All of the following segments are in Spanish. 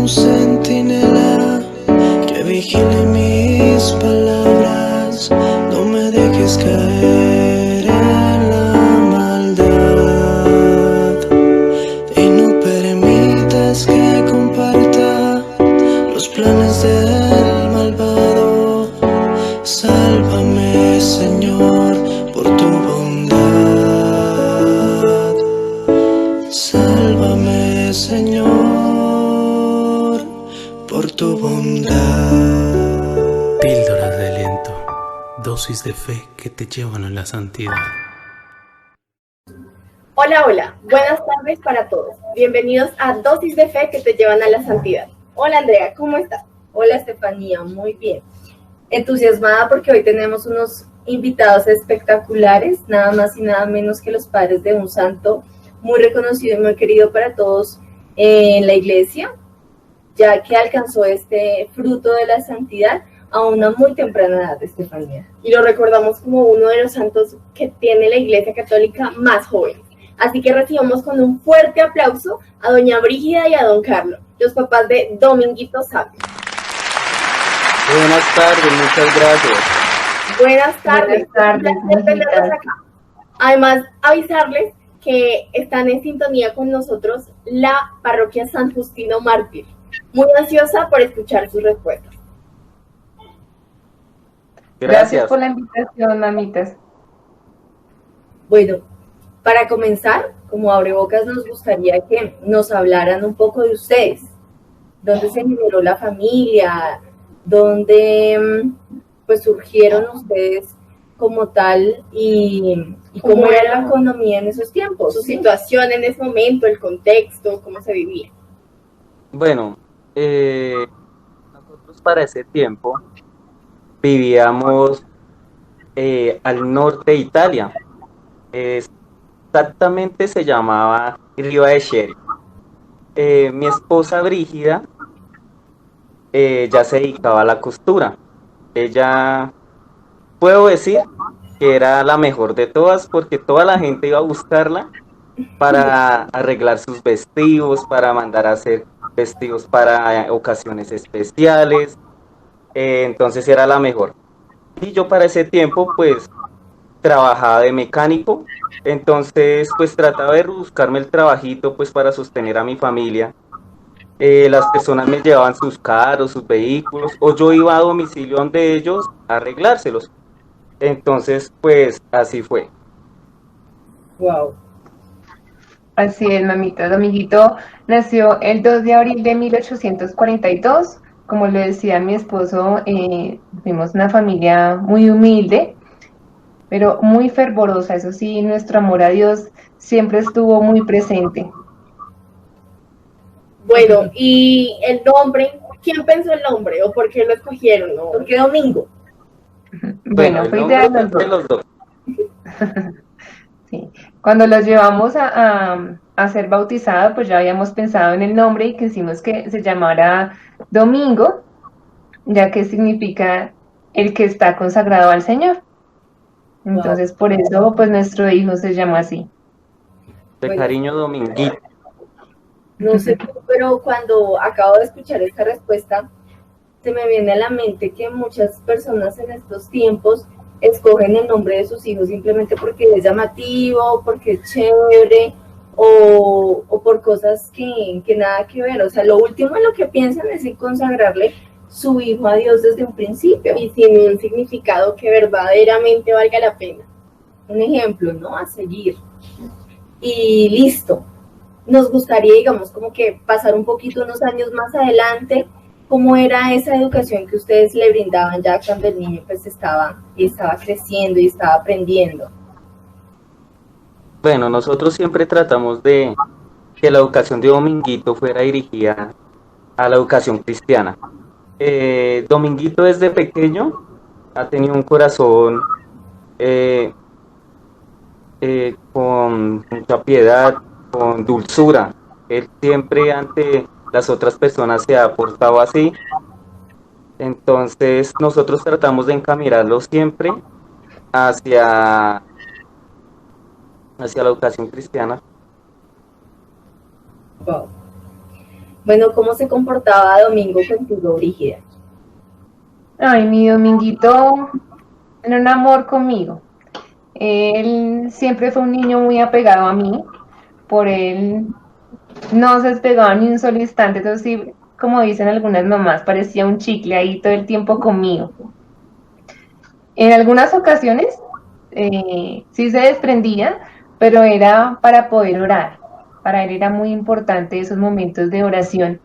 un centinela que vigile mis palabras, no me dejes caer en la maldad y no permitas que comparta los planes del malvado. Sálvame, Señor, por tu bondad. Sálvame, Señor, por tu bondad. Píldoras de aliento, dosis de fe que te llevan a la santidad. Hola, hola, buenas tardes para todos. Bienvenidos a Dosis de Fe que te llevan a la santidad. Hola Andrea, ¿cómo estás? Hola Estefanía, muy bien. Entusiasmada porque hoy tenemos unos invitados espectaculares, nada más y nada menos que los padres de un santo muy reconocido y muy querido para todos en la iglesia, ya que alcanzó este fruto de la santidad a una muy temprana edad, Estefanía. Y lo recordamos como uno de los santos que tiene la Iglesia Católica más joven. Así que recibamos con un fuerte aplauso a doña Brígida y a don Carlos, los papás de Dominguito Sabio. Buenas tardes, muchas gracias. Buenas tardes. Buenas tardes, acá. Además, avisarles que están en sintonía con nosotros la parroquia San Justino Mártir, muy ansiosa por escuchar sus respuestas. Gracias por la invitación, mamitas. Bueno, para comenzar, como abrebocas, nos gustaría que nos hablaran un poco de ustedes. ¿Dónde se generó la familia? ¿Dónde pues surgieron ustedes como tal? ¿Y cómo era la economía en esos tiempos? Su situación en ese momento, el contexto, cómo se vivía. Bueno, nosotros para ese tiempo vivíamos al norte de Italia. Exactamente se llamaba Riva de Cheri. Mi esposa Brígida ya se dedicaba a la costura. Ella, puedo decir que era la mejor de todas porque toda la gente iba a buscarla para arreglar sus vestidos, para mandar a hacer vestidos para ocasiones especiales. Entonces era la mejor. Y yo para ese tiempo pues trabajaba de mecánico, entonces pues trataba de buscarme el trabajito pues para sostener a mi familia. Las personas me llevaban sus carros, sus vehículos, o yo iba a domicilio donde ellos a arreglárselos. Entonces pues así fue. Wow. Así es, mamita. Dominguito nació el 2 de abril de 1842. Como le decía mi esposo, fuimos una familia muy humilde, pero muy fervorosa. Eso sí, nuestro amor a Dios siempre estuvo muy presente. Bueno, y el nombre, ¿quién pensó el nombre o por qué lo escogieron? ¿No? ¿Por qué Domingo? Bueno, el fue idea nombre de fue de los dos. Sí. Cuando los llevamos a ser bautizados, pues ya habíamos pensado en el nombre y quisimos que se llamara Domingo, ya que significa el que está consagrado al Señor. Entonces, por eso, pues nuestro hijo se llama así. De Bueno, cariño Dominguito. no sé tú, pero cuando acabo de escuchar esta respuesta, se me viene a la mente que muchas personas en estos tiempos escogen el nombre de sus hijos simplemente porque es llamativo, porque es chévere o por cosas que nada que ver. O sea, lo último en lo que piensan es en consagrarle su hijo a Dios desde un principio y sin un significado que verdaderamente valga la pena. Un ejemplo, ¿no? A seguir. Y listo. Nos gustaría, digamos, como que pasar un poquito unos años más adelante, cómo era esa educación que ustedes le brindaban ya cuando el niño pues estaba creciendo y estaba aprendiendo. Bueno, nosotros siempre tratamos de que la educación de Dominguito fuera dirigida a la educación cristiana. Dominguito desde pequeño ha tenido un corazón con mucha piedad, con dulzura. Él siempre ante las otras personas se ha portado así. Entonces nosotros tratamos de encaminarlo siempre hacia, hacia la educación cristiana. Wow. Bueno, ¿cómo se comportaba Domingo contigo, Brígida? Ay, mi Dominguito era un amor conmigo. Él siempre fue un niño muy apegado a mí. Por él no se despegaba ni un solo instante. Entonces, sí, como dicen algunas mamás, parecía un chicle ahí todo el tiempo conmigo. En algunas ocasiones sí se desprendía, pero era para poder orar. Para él era muy importante esos momentos de oración.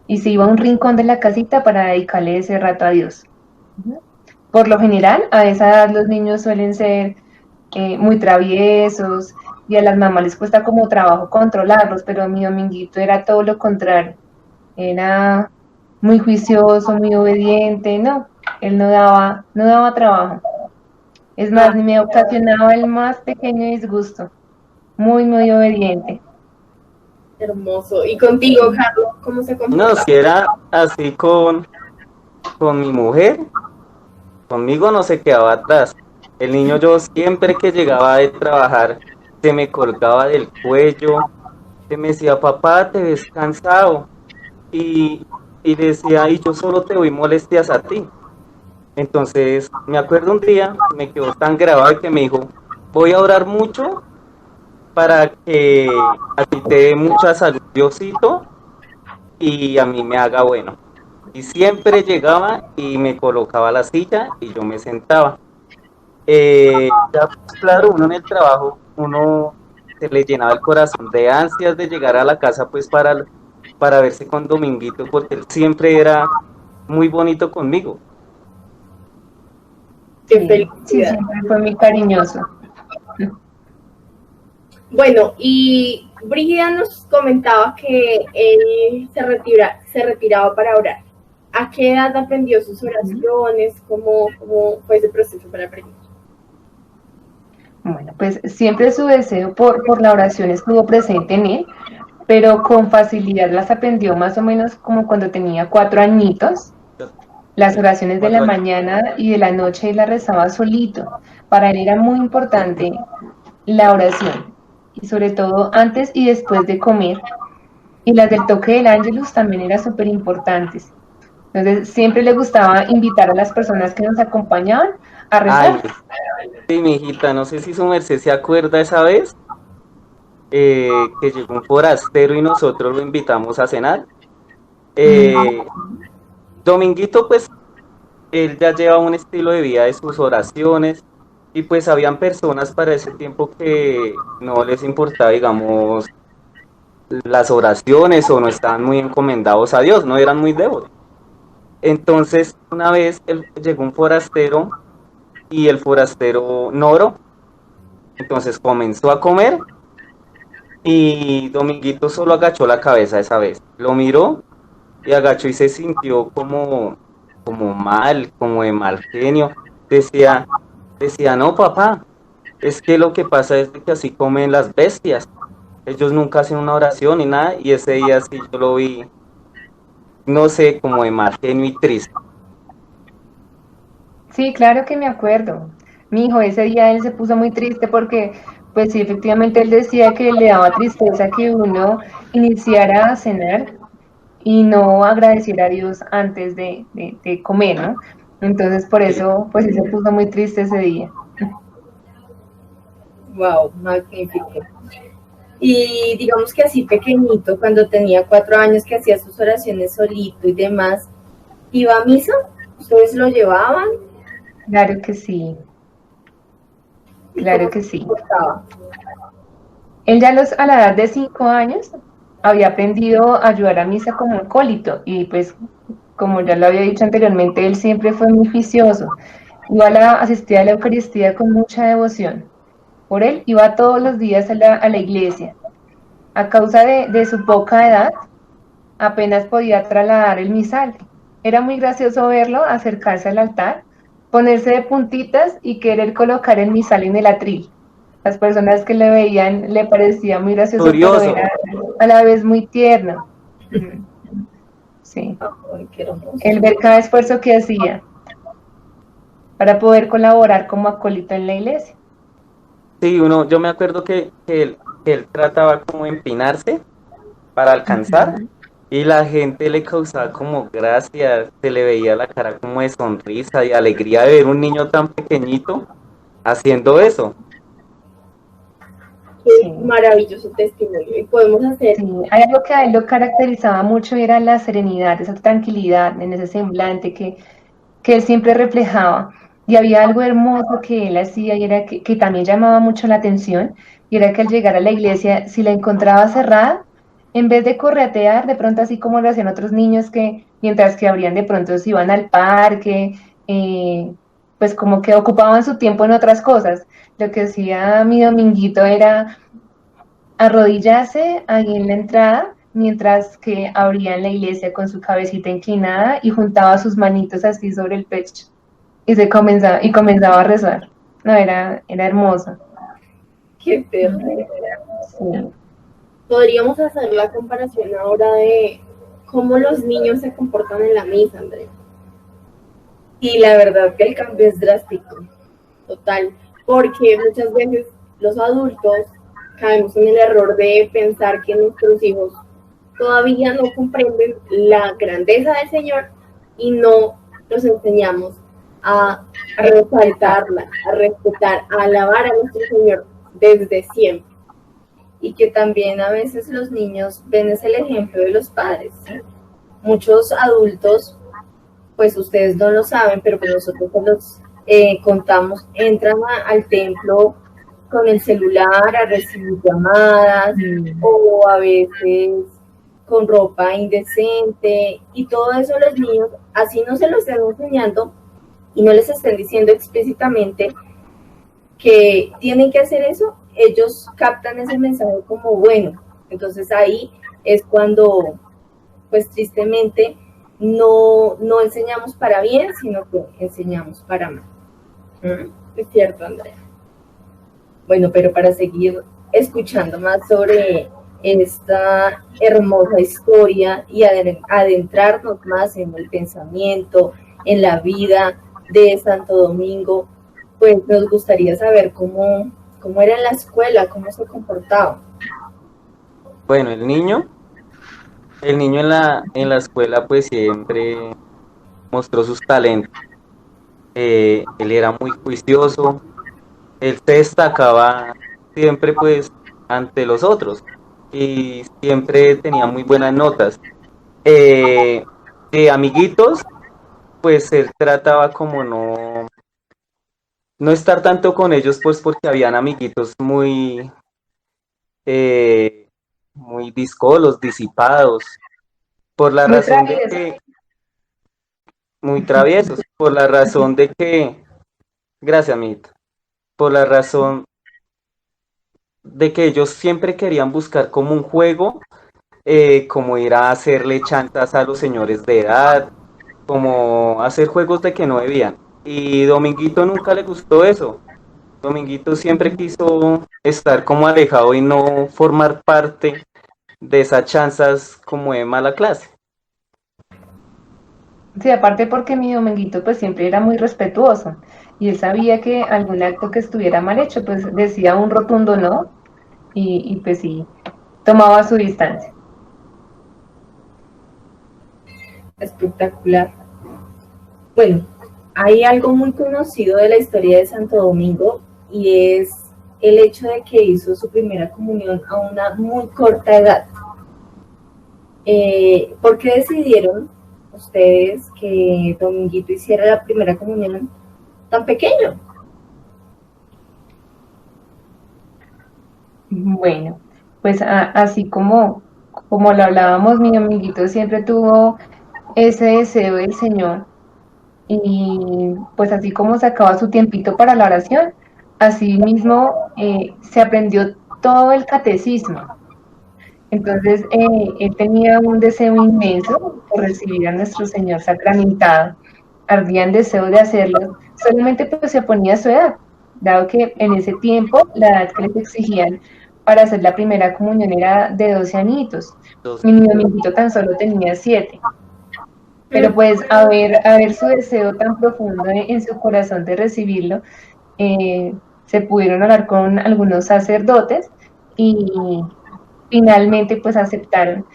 Y se iba a un rincón de la casita para dedicarle ese rato a Dios. Por lo general, a esa edad los niños suelen ser muy traviesos y a las mamás les cuesta como trabajo controlarlos, pero mi Dominguito era todo lo contrario. Era muy juicioso, muy obediente, no, él no daba trabajo. Es Ah, más, ni me ocasionaba el más pequeño disgusto. Muy, muy obediente. hermoso. ¿Y contigo, Carlos, cómo se No, comportaba? si era así con mi mujer, conmigo no se quedaba atrás. El niño yo siempre que llegaba de trabajar se me colgaba del cuello, se me decía, papá, te ves cansado. Y, y decía, y yo solo te doy molestias a ti. Entonces, me acuerdo un día, me quedó tan grabado que me dijo, voy a orar mucho para que a ti te dé mucha salud, Diosito, y a mí me haga bueno. Y siempre llegaba y me colocaba la silla y yo me sentaba. Ya, pues, claro, uno en el trabajo, uno se le llenaba el corazón de ansias de llegar a la casa, pues para verse con Dominguito, porque él siempre era muy bonito conmigo. Qué Sí, sí, felicidad. siempre fue muy cariñoso. Bueno, y Brígida nos comentaba que él se retiraba para orar. ¿A qué edad aprendió sus oraciones? ¿Cómo fue ese proceso para aprender? Bueno, pues siempre su deseo por la oración estuvo presente en él, pero con facilidad las aprendió más o menos como cuando tenía 4 añitos. Las Sí, oraciones de la 4 años. mañana y de la noche él las rezaba solito. Para él era muy importante la oración, y sobre todo antes y después de comer. Y las del toque del ángelus también eran súper importantes. Entonces, siempre le gustaba invitar a las personas que nos acompañaban a Ay, rezar. sí, mi hijita, no sé si su merced se acuerda esa vez que llegó un forastero y nosotros lo invitamos a cenar. Eh, Dominguito, pues, él ya lleva un estilo de vida de sus oraciones y pues habían personas para ese tiempo que no les importaba, digamos, las oraciones o no estaban muy encomendados a Dios, no eran muy devotos. Entonces, una vez llegó un forastero y el forastero no oró. Entonces comenzó a comer y Dominguito solo agachó la cabeza esa vez. Lo miró y agachó y se sintió como mal, como de mal genio. Decía, decía, no, papá, es que lo que pasa es que así comen las bestias. Ellos nunca hacen una oración ni nada y ese día sí yo lo vi, no sé, como de mal genio y triste. Sí, claro que me acuerdo. Mi hijo, ese día él se puso muy triste porque, pues sí, efectivamente él decía que le daba tristeza que uno iniciara a cenar y no agradeciera a Dios antes de comer, ¿no? Entonces, por Sí. eso, pues sí se puso muy triste ese día. Wow, magnífico. Y digamos que así pequeñito, cuando tenía 4 años que hacía sus oraciones solito y demás, ¿iba a misa? ¿Ustedes lo llevaban? Claro que sí, ¿Y claro cómo que se sí. comportaba? Él ya a la edad de 5 años había aprendido a ayudar a misa como acólito y pues como ya lo había dicho anteriormente, él siempre fue muy juicioso. Igual asistía a la Eucaristía con mucha devoción. Por él iba todos los días a la iglesia. A causa de su poca edad, apenas podía trasladar el misal. Era muy gracioso verlo acercarse al altar, ponerse de puntitas y querer colocar el misal en el atril. Las personas que le veían le parecía muy gracioso, pero Curioso. era a la vez muy tierno. Ujú. Sí. Ay, qué hermoso. El ver cada esfuerzo que hacía para poder colaborar como acólito en la iglesia. Sí, yo me acuerdo que él trataba como de empinarse para alcanzar. Ujú. y la gente le causaba como gracia, se le veía la cara como de sonrisa y alegría de ver un niño tan pequeñito haciendo eso. Qué Sí. maravilloso testimonio. Y podemos hacer, Sí, hay algo que a él lo caracterizaba mucho, era la serenidad, esa tranquilidad en ese semblante que él siempre reflejaba. Y había algo hermoso que él hacía y era que también llamaba mucho la atención, y era que al llegar a la iglesia, si la encontraba cerrada, en vez de corretear, de pronto así como lo hacían otros niños que mientras que abrían de pronto se iban al parque, pues como que ocupaban su tiempo en otras cosas. Lo que hacía mi dominguito era arrodillarse ahí en la entrada, mientras que abría en la iglesia con su cabecita inclinada y juntaba sus manitos así sobre el pecho y comenzaba a rezar. No, era hermoso. qué terrible. Sí. Podríamos hacer la comparación ahora de cómo los niños se comportan en la misa, Andrea. Y la verdad que el cambio es drástico, total, porque muchas veces los adultos caemos en el error de pensar que nuestros hijos todavía no comprenden la grandeza del Señor y no los enseñamos a resaltarla, a respetar, a alabar a nuestro Señor desde siempre. Y que también a veces los niños ven es el ejemplo de los padres, ¿sí? Muchos adultos, pues ustedes no lo saben, pero pues nosotros los contamos, entran al templo con el celular a recibir llamadas o a veces con ropa indecente y todo eso los niños, así no se lo estén enseñando y no les estén diciendo explícitamente que tienen que hacer eso, ellos captan ese mensaje como bueno. Entonces ahí es cuando, pues tristemente, no enseñamos para bien, sino que enseñamos para mal. Es cierto, Andrea. Bueno, pero para seguir escuchando más sobre esta hermosa historia y adentrarnos más en el pensamiento, en la vida de Santo Domingo, pues nos gustaría saber cómo era en la escuela, cómo se comportaba. Bueno, el niño en la escuela pues siempre mostró sus talentos. Él era muy juicioso, él se destacaba siempre pues ante los otros y siempre tenía muy buenas notas. Eh, Amiguitos, pues él trataba como no estar tanto con ellos pues porque habían amiguitos eh, muy discolos, disipados, por la Muy razón de travieso. que, muy traviesos, por la razón de que, gracias amiguito, por la razón de que ellos siempre querían buscar como un juego, como ir a hacerle chantas a los señores de edad, como hacer juegos de que no debían. Y Dominguito nunca le gustó eso. Dominguito siempre quiso estar como alejado y no formar parte de esas chanzas como de mala clase. Sí, aparte porque mi dominguito pues siempre era muy respetuoso y él sabía que algún acto que estuviera mal hecho pues decía un rotundo no y pues sí, tomaba su distancia. Espectacular. Bueno, hay algo muy conocido de la historia de Santo Domingo y es el hecho de que hizo su primera comunión a una muy corta edad. ¿Por qué decidieron ustedes que Dominguito hiciera la primera comunión tan pequeño? Bueno, pues así como lo hablábamos, mi amiguito siempre tuvo ese deseo del Señor y pues así como sacaba su tiempito para la oración, así mismo se aprendió todo el catecismo. Entonces, él tenía un deseo inmenso por recibir a nuestro Señor sacramentado, ardía en deseo de hacerlo, solamente pues se oponía a su edad, dado que en ese tiempo la edad que les exigían para hacer la primera comunión era de 12 añitos. Mi amiguito tan solo tenía 7. Pero pues a ver su deseo tan profundo en su corazón de recibirlo, se pudieron hablar con algunos sacerdotes y finalmente pues aceptaron.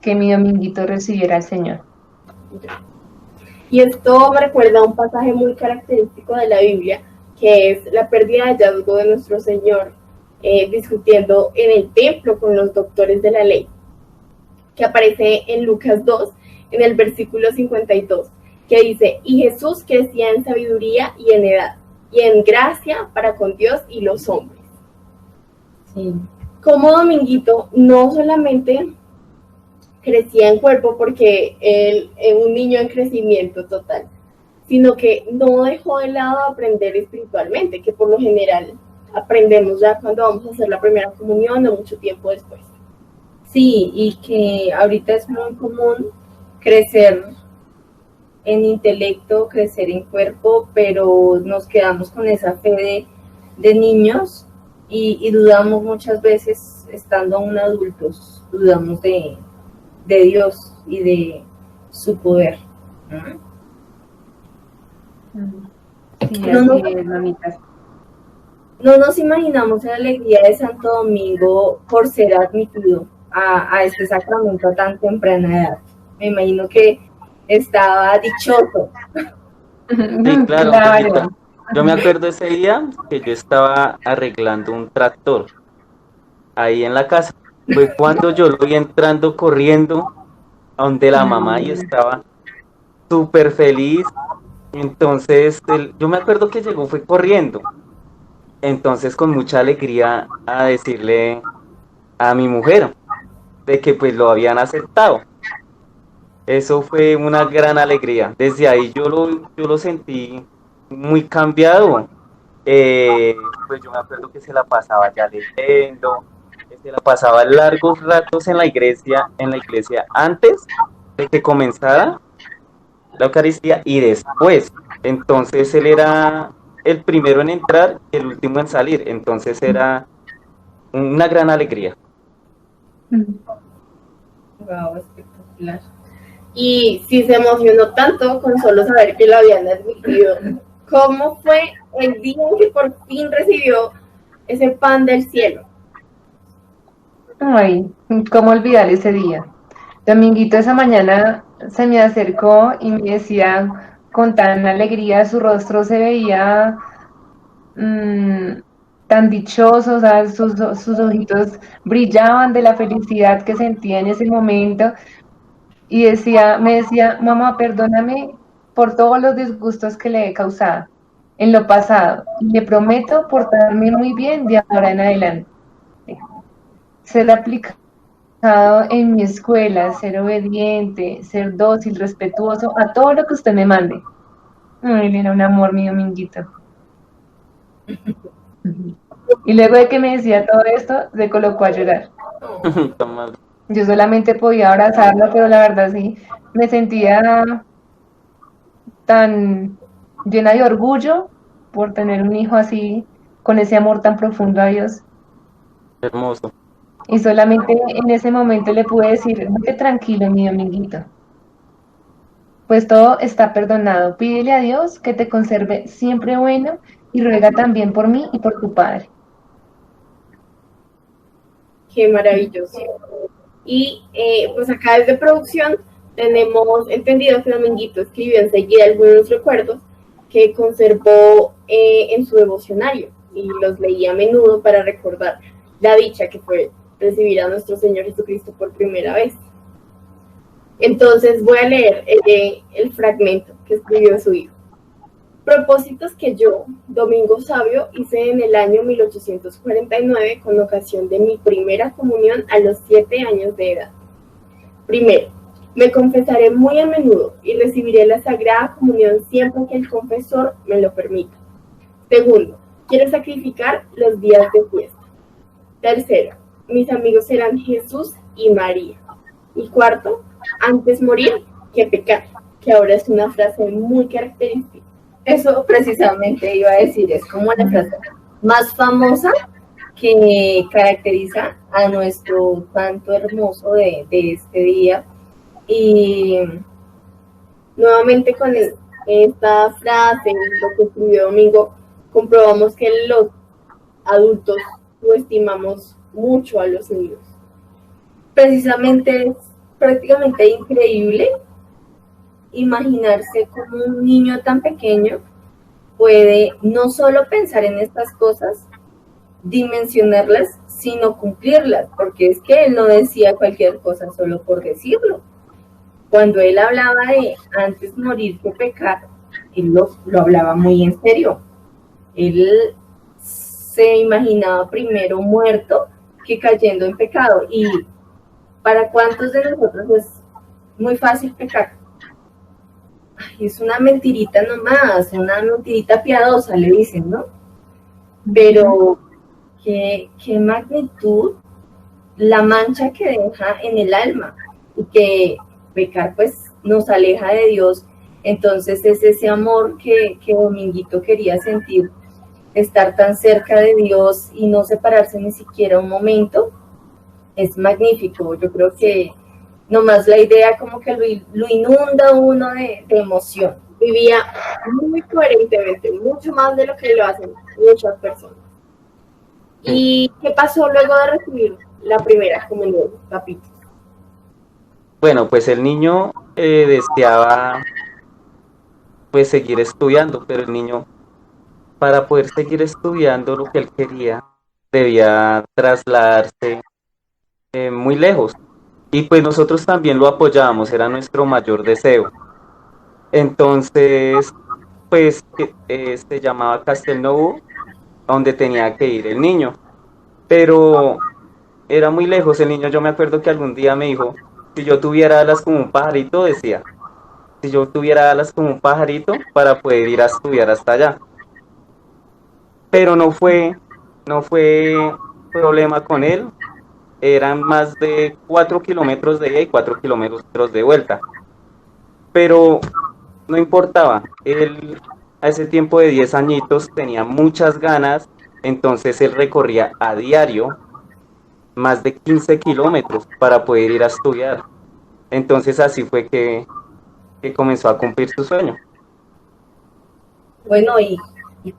que mi Dominguito recibiera al Señor. Y esto me recuerda a un pasaje muy característico de la Biblia, que es la pérdida de hallazgo de nuestro Señor discutiendo en el templo con los doctores de la ley, que aparece en Lucas 2, en el versículo 52, que dice, y Jesús crecía en sabiduría y en edad, y en gracia para con Dios y los hombres. Sí. Como Dominguito no solamente crecía en cuerpo porque él es un niño en crecimiento total, sino que no dejó de lado aprender espiritualmente, que por lo general aprendemos ya cuando vamos a hacer la primera comunión o mucho tiempo después. Sí, y que ahorita es muy común crecer en intelecto, crecer en cuerpo, pero nos quedamos con esa fe de niños y dudamos muchas veces, estando aún adultos, dudamos de Dios y de su poder. Sí, No, así es, mamitas. no nos imaginamos la alegría de Santo Domingo por ser admitido a este sacramento a tan temprana edad. Me imagino que estaba dichoso. Sí, claro, Claro. Angelita. Yo me acuerdo ese día que yo estaba arreglando un tractor ahí en la casa. Fue cuando yo lo vi entrando corriendo a donde la mamá y estaba súper feliz. Entonces, yo me acuerdo que llegó, fue corriendo. Entonces, con mucha alegría a decirle a mi mujer de que pues lo habían aceptado. Eso fue una gran alegría. Desde ahí yo lo sentí muy cambiado. Pues yo me acuerdo que se la pasaba ya leyendo, que se la pasaba largos ratos en la iglesia antes de que comenzara la Eucaristía y después. Entonces él era el primero en entrar y el último en salir. Entonces era una gran alegría. Wow, espectacular. Y si se emocionó tanto con solo saber que lo habían admitido, ¿cómo fue el día en que por fin recibió ese pan del cielo? Ay, ¿cómo olvidar ese día? Dominguito esa mañana se me acercó y me decía con tan alegría, su rostro se veía tan dichoso, o sea, sus ojitos brillaban de la felicidad que sentía en ese momento y me decía, mamá, perdóname por todos los disgustos que le he causado en lo pasado y le prometo portarme muy bien de ahora en adelante. Ser aplicado en mi escuela, ser obediente, ser dócil, respetuoso a todo lo que usted me mande. Ay, él era un amor, mi Dominguito. Y luego de que me decía todo esto, se colocó a llorar. Toma. Yo solamente podía abrazarlo, pero la verdad sí, me sentía tan llena de orgullo por tener un hijo así, con ese amor tan profundo a Dios. Hermoso. Y solamente en ese momento le pude decir, vete tranquilo, mi Dominguito. Pues todo está perdonado. Pídele a Dios que te conserve siempre bueno y ruega también por mí y por tu padre. Qué maravilloso. Y pues acá desde producción tenemos entendido que Dominguito escribió enseguida algunos recuerdos que conservó en su devocionario y los leía a menudo para recordar la dicha que fue recibir a nuestro Señor Jesucristo por primera vez. Entonces voy a leer el fragmento que escribió su hijo. Propósitos que yo, Domingo Sabio, hice en el año 1849 con ocasión de mi primera comunión a los 7 años de edad. Primero, me confesaré muy a menudo y recibiré la Sagrada Comunión siempre que el confesor me lo permita. Segundo, quiero sacrificar los días de fiesta. Tercero, mis amigos serán Jesús y María. Y cuarto, antes morir que pecar, que ahora es una frase muy característica. Eso precisamente iba a decir, es como la frase más famosa que caracteriza a nuestro canto hermoso de este día. Y nuevamente con esta frase, lo que escribió Domingo, comprobamos que los adultos subestimamos mucho a los niños. precisamente prácticamente increíble imaginarse como un niño tan pequeño puede no solo pensar en estas cosas, dimensionarlas, sino cumplirlas, porque es que él no decía cualquier cosa solo por decirlo. Cuando él hablaba de antes morir que pecar, él lo hablaba muy en serio. Él se imaginaba primero muerto que cayendo en pecado. Y para cuántos de nosotros es muy fácil pecar. Ay, es una mentirita nomás, una mentirita piadosa, le dicen, ¿no? Pero qué magnitud la mancha que deja en el alma, y que pecar pues nos aleja de Dios. Entonces es ese amor que Dominguito quería sentir, estar tan cerca de Dios y no separarse ni siquiera un momento. Es magnífico. Yo creo que nomás la idea como que lo inunda uno de emoción. Vivía muy coherentemente, mucho más de lo que lo hacen muchas personas. ¿Y qué pasó luego de recibir la primera comunión, papito? Bueno, pues el niño deseaba pues seguir estudiando, pero el niño, para poder seguir estudiando lo que él quería, debía trasladarse muy lejos. Y pues nosotros también lo apoyábamos, era nuestro mayor deseo. Entonces, pues se llamaba Castelnuovo, donde tenía que ir el niño. Pero era muy lejos el niño. Yo me acuerdo que algún día me dijo, si yo tuviera alas como un pajarito, decía, si yo tuviera alas como un pajarito para poder ir a estudiar hasta allá. Pero no fue problema con él. Eran más de 4 kilómetros de ida y 4 kilómetros de vuelta. Pero no importaba, él a ese tiempo de 10 añitos tenía muchas ganas, entonces él recorría a diario más de 15 kilómetros para poder ir a estudiar. Entonces así fue que comenzó a cumplir su sueño. Bueno, y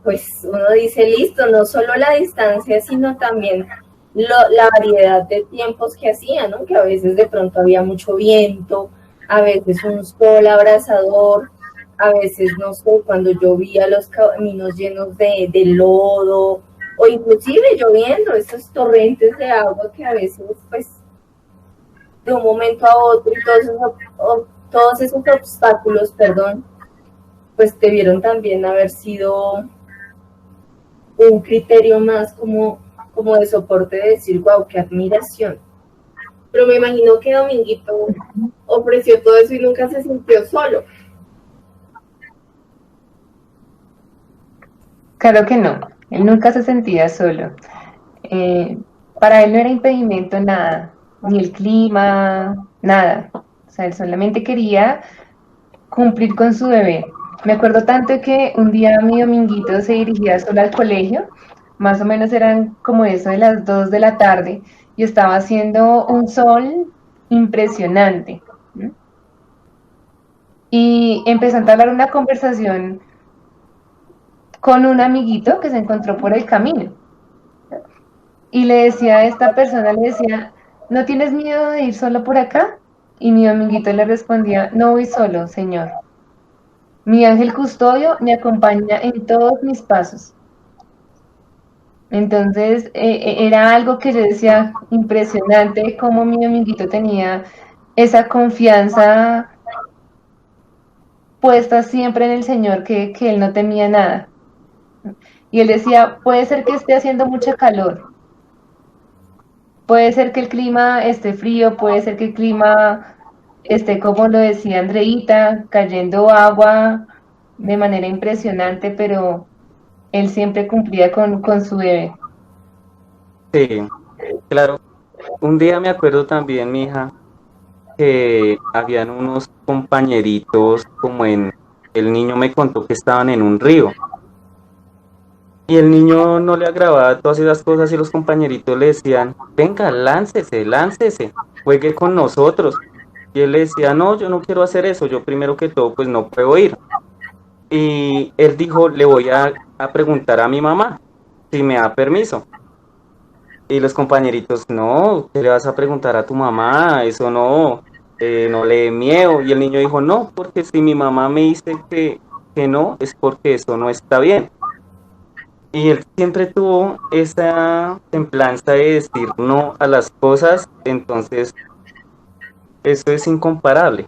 pues uno dice, listo, no solo la distancia, sino también la variedad de tiempos que hacía, ¿no? Que a veces de pronto había mucho viento, a veces un sol abrasador, a veces, no sé, cuando llovía los caminos llenos de lodo, o inclusive lloviendo, esos torrentes de agua que a veces, pues, de un momento a otro, y todos esos obstáculos, perdón, pues debieron también haber sido un criterio más como de soporte, de decir, wow, qué admiración. Pero me imagino que Dominguito ofreció todo eso y nunca se sintió solo. Claro que no, él nunca se sentía solo. Para él no era impedimento nada, ni el clima, nada. O sea, él solamente quería cumplir con su deber. Me acuerdo tanto que un día mi Dominguito se dirigía solo al colegio, más o menos eran como eso de las 2 de la tarde, y estaba haciendo un sol impresionante. Y empezó a entablar una conversación con un amiguito que se encontró por el camino. Y le decía a esta persona, le decía, ¿no tienes miedo de ir solo por acá? Y mi amiguito le respondía, no voy solo, señor. Mi ángel custodio me acompaña en todos mis pasos. Entonces, era algo que yo decía impresionante, cómo mi amiguito tenía esa confianza puesta siempre en el Señor, que él no temía nada. Y él decía, puede ser que esté haciendo mucha calor, puede ser que el clima esté frío, puede ser que el clima esté, como lo decía Andreita, cayendo agua de manera impresionante, pero él siempre cumplía con su deber. Sí, claro. Un día me acuerdo también, mija, que habían unos compañeritos el niño me contó que estaban en un río. Y el niño no le agradaba todas esas cosas y los compañeritos le decían, venga, láncese, láncese, juegue con nosotros. Y él le decía, no, yo no quiero hacer eso, yo primero que todo pues no puedo ir. Y él dijo, le voy a preguntar a mi mamá si me da permiso. Y los compañeritos, no, ¿qué le vas a preguntar a tu mamá? Eso no. no le dé miedo. Y el niño dijo, no, porque si mi mamá me dice que no, es porque eso no está bien. Y él siempre tuvo esa templanza de decir no a las cosas, entonces eso es incomparable.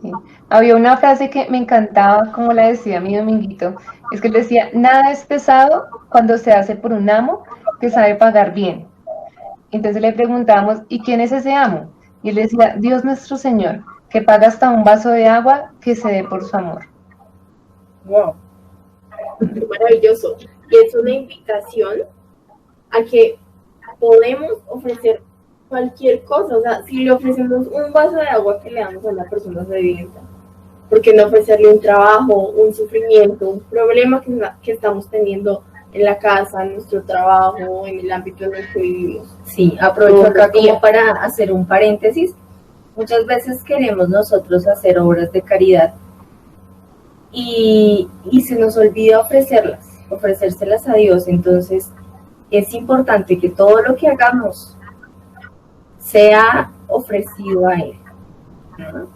Sí. Había una frase que me encantaba, como la decía mi Dominguito, es que él decía, nada es pesado cuando se hace por un amo que sabe pagar bien. Entonces le preguntábamos, ¿y quién es ese amo? Y él decía, Dios nuestro Señor, que paga hasta un vaso de agua que se dé por su amor. Wow, qué maravilloso. Y es una invitación a que podemos ofrecer cualquier cosa. O sea, si le ofrecemos un vaso de agua que le damos a una persona sedienta, ¿por qué no ofrecerle un trabajo, un sufrimiento, un problema que estamos teniendo en la casa, en nuestro trabajo, en el ámbito en el que vivimos? Sí, aprovecho acá como para hacer un paréntesis. Muchas veces queremos nosotros hacer obras de caridad y se nos olvida ofrecérselas a Dios. Entonces es importante que todo lo que hagamos sea ofrecido a Él, ¿no?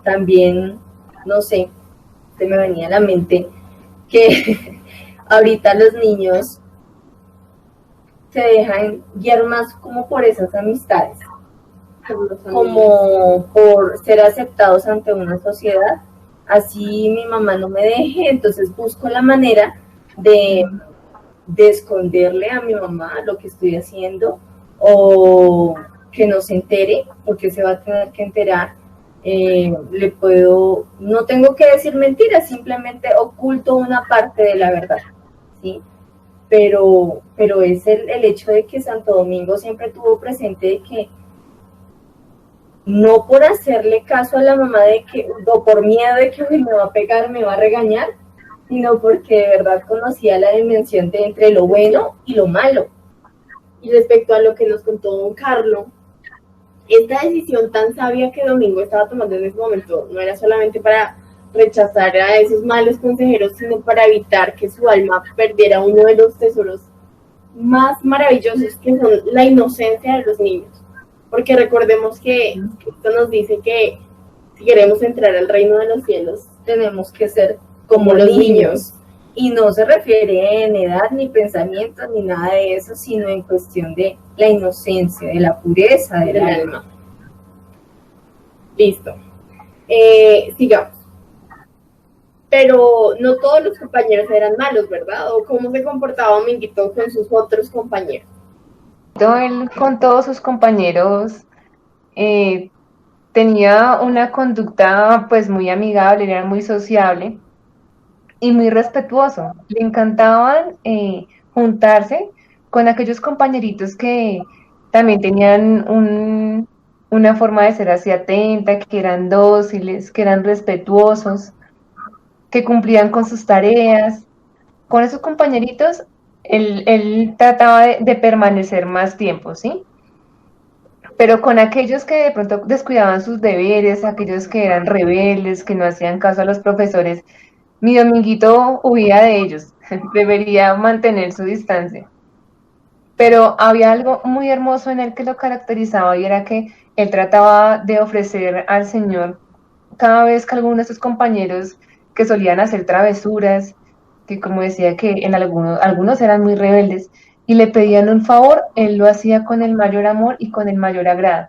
También, no sé, se me venía a la mente que ahorita los niños se dejan guiar más como por esas amistades, como por ser aceptados ante una sociedad. Así mi mamá no me deje, entonces busco la manera de esconderle a mi mamá lo que estoy haciendo, o que no se entere, porque se va a tener que enterar. No tengo que decir mentiras, simplemente oculto una parte de la verdad, ¿sí? Pero es el hecho de que Santo Domingo siempre tuvo presente de que no por hacerle caso a la mamá o por miedo de que me va a pegar, me va a regañar, sino porque de verdad conocía la dimensión de entre lo bueno y lo malo. Y respecto a lo que nos contó don Carlos, esta decisión tan sabia que Domingo estaba tomando en ese momento no era solamente para rechazar a esos malos consejeros, sino para evitar que su alma perdiera uno de los tesoros más maravillosos, que son la inocencia de los niños. Porque recordemos que esto nos dice que si queremos entrar al reino de los cielos, tenemos que ser como los niños. Y no se refiere en edad, ni pensamiento, ni nada de eso, sino en cuestión de la inocencia, de la pureza del alma. Listo. Sigamos. Pero no todos los compañeros eran malos, ¿verdad? ¿O cómo se comportaba Dominguito con sus otros compañeros? Él con todos sus compañeros tenía una conducta pues muy amigable, era muy sociable y muy respetuoso. Le encantaban juntarse con aquellos compañeritos que también tenían una forma de ser así atenta, que eran dóciles, que eran respetuosos, que cumplían con sus tareas. Con esos compañeritos, él trataba de permanecer más tiempo, ¿sí? Pero con aquellos que de pronto descuidaban sus deberes, aquellos que eran rebeldes, que no hacían caso a los profesores, mi Dominguito huía de ellos, debería mantener su distancia. Pero había algo muy hermoso en él que lo caracterizaba y era que él trataba de ofrecer al Señor cada vez que algunos de sus compañeros que solían hacer travesuras, que como decía que en algunos eran muy rebeldes y le pedían un favor, él lo hacía con el mayor amor y con el mayor agrado.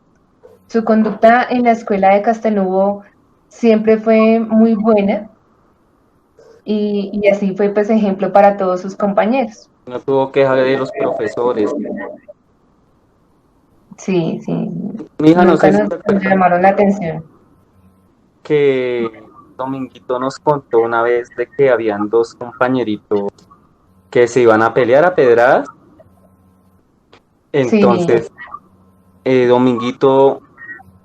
Su conducta en la escuela de Castelnuovo siempre fue muy buena y así fue pues ejemplo para todos sus compañeros. No tuvo queja de los profesores. Sí, sí. Mi hija, no Nunca sé si nos te acuerdas llamaron la atención. que Dominguito nos contó una vez de que habían dos compañeritos que se iban a pelear a pedradas. Entonces, Dominguito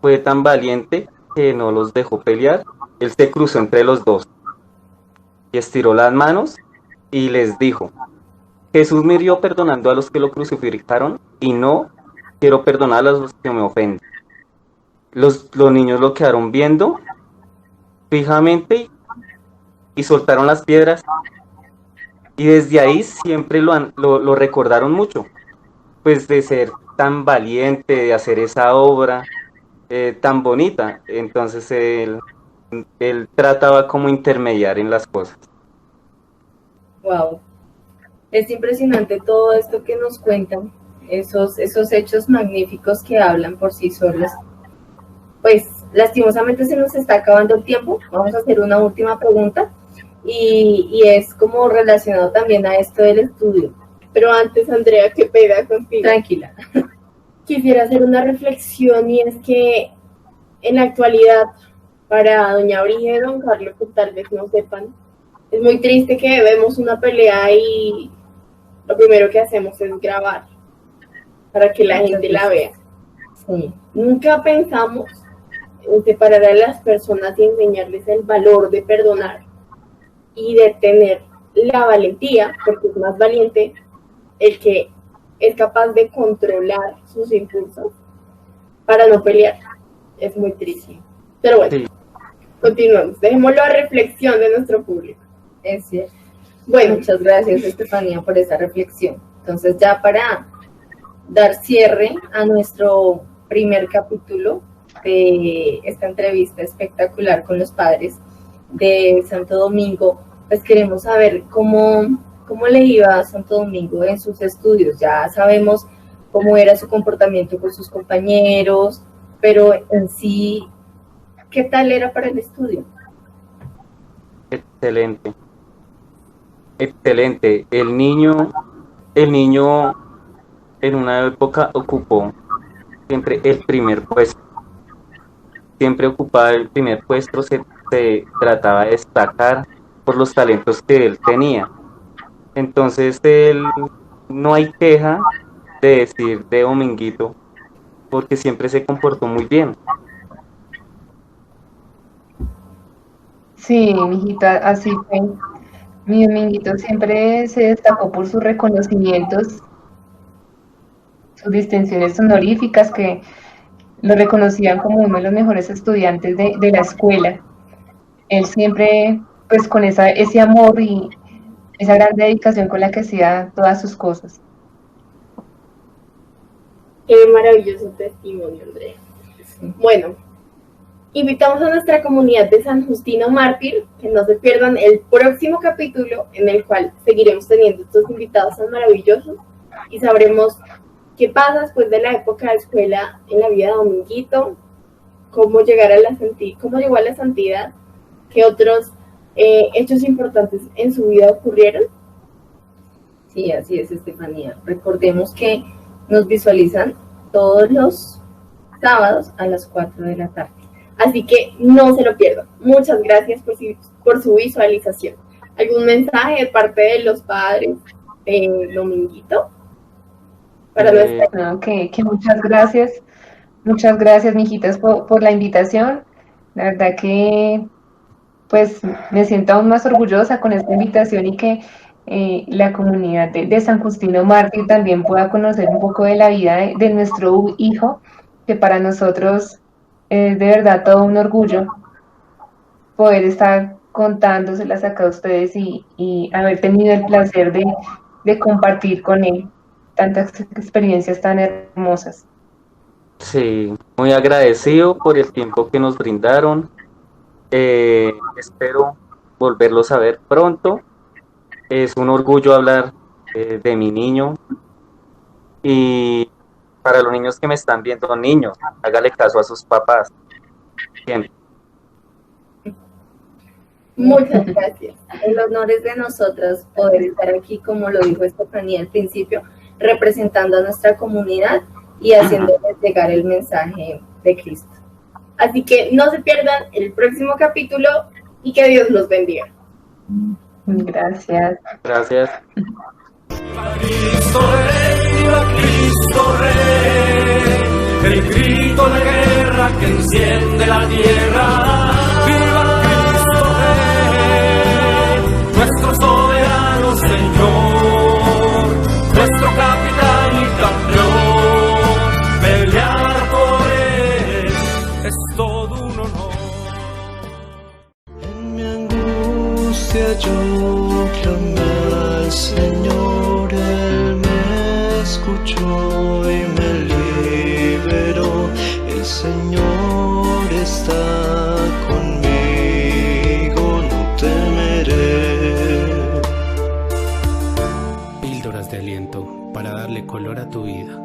fue tan valiente que no los dejó pelear. Él se cruzó entre los dos y estiró las manos y les dijo: Jesús murió perdonando a los que lo crucificaron y no quiero perdonar a los que me ofenden. Los niños lo quedaron viendo fijamente y soltaron las piedras, y desde ahí siempre lo recordaron mucho. pues de ser tan valiente, de hacer esa obra tan bonita. Entonces él trataba como intermediar en las cosas. Wow. Es impresionante todo esto que nos cuentan, esos hechos magníficos que hablan por sí solos. Pues lastimosamente se nos está acabando el tiempo. Vamos a hacer una última pregunta y es como relacionado también a esto del estudio. Pero antes, Andrea, qué pena contigo. Tranquila. Quisiera hacer una reflexión y es que en la actualidad, para doña Brígida y don Carlos, que tal vez no sepan, es muy triste que vemos una pelea y lo primero que hacemos es grabar para que la gente la vea. Sí. Nunca pensamos en separar a las personas y enseñarles el valor de perdonar y de tener la valentía, porque es más valiente el que es capaz de controlar sus impulsos para no pelear. Es muy triste. Pero bueno, Sí. continuamos. Dejémoslo a reflexión de nuestro público. Es cierto. Bueno, Muchas gracias, Estefanía, por esa reflexión. Entonces, ya para dar cierre a nuestro primer capítulo de esta entrevista espectacular con los padres de Santo Domingo, pues queremos saber cómo le iba a Santo Domingo en sus estudios. Ya sabemos cómo era su comportamiento con sus compañeros, pero en sí, ¿qué tal era para el estudio? Excelente. Excelente. El niño en una época ocupó siempre el primer puesto. Siempre ocupaba el primer puesto, se trataba de destacar por los talentos que él tenía. Entonces él no hay queja de decir de Dominguito, porque siempre se comportó muy bien. Sí, mijita, así fue. Mi Dominguito siempre se destacó por sus reconocimientos, sus distinciones honoríficas, que lo reconocían como uno de los mejores estudiantes de la escuela. Él siempre, pues con ese amor y esa gran dedicación con la que hacía todas sus cosas. qué maravilloso testimonio, Andrea. Sí. Bueno, invitamos a nuestra comunidad de San Justino Mártir que no se pierdan el próximo capítulo en el cual seguiremos teniendo estos invitados tan maravillosos y sabremos qué pasa después de la época de escuela en la vida de Dominguito, cómo llegar a cómo llegó a la santidad, qué otros hechos importantes en su vida ocurrieron. Sí, así es, Estefanía. Recordemos que nos visualizan todos los sábados a las 4 de la tarde. Así que no se lo pierdan. Muchas gracias por su visualización. ¿Algún mensaje de parte de los padres de Dominguito? Para nuestra... No, que muchas gracias, mijitas, por la invitación. La verdad que pues me siento aún más orgullosa con esta invitación y que la comunidad de San Justino Mártir también pueda conocer un poco de la vida de nuestro hijo, que para nosotros es de verdad todo un orgullo poder estar contándoselas acá a ustedes y haber tenido el placer de compartir con él tantas experiencias tan hermosas. Sí, muy agradecido por el tiempo que nos brindaron. Espero volverlos a ver pronto. Es un orgullo hablar de mi niño. Y para los niños que me están viendo, niños, hágale caso a sus papás. Siempre. Muchas gracias. El honor es de nosotras poder estar aquí, como lo dijo Estefanía al principio, representando a nuestra comunidad y haciéndoles llegar el mensaje de Cristo. Así que no se pierdan el próximo capítulo y que Dios los bendiga. Gracias. Gracias. Cristo Rey, viva Cristo Rey, el grito de guerra que enciende la tierra. Viva Cristo Rey, nuestro soberano Señor, nuestro capitán y campeón. Pelear por él es todo un honor. En mi angustia yo clamé al Señor, Él me escuchó. viento para darle color a tu vida.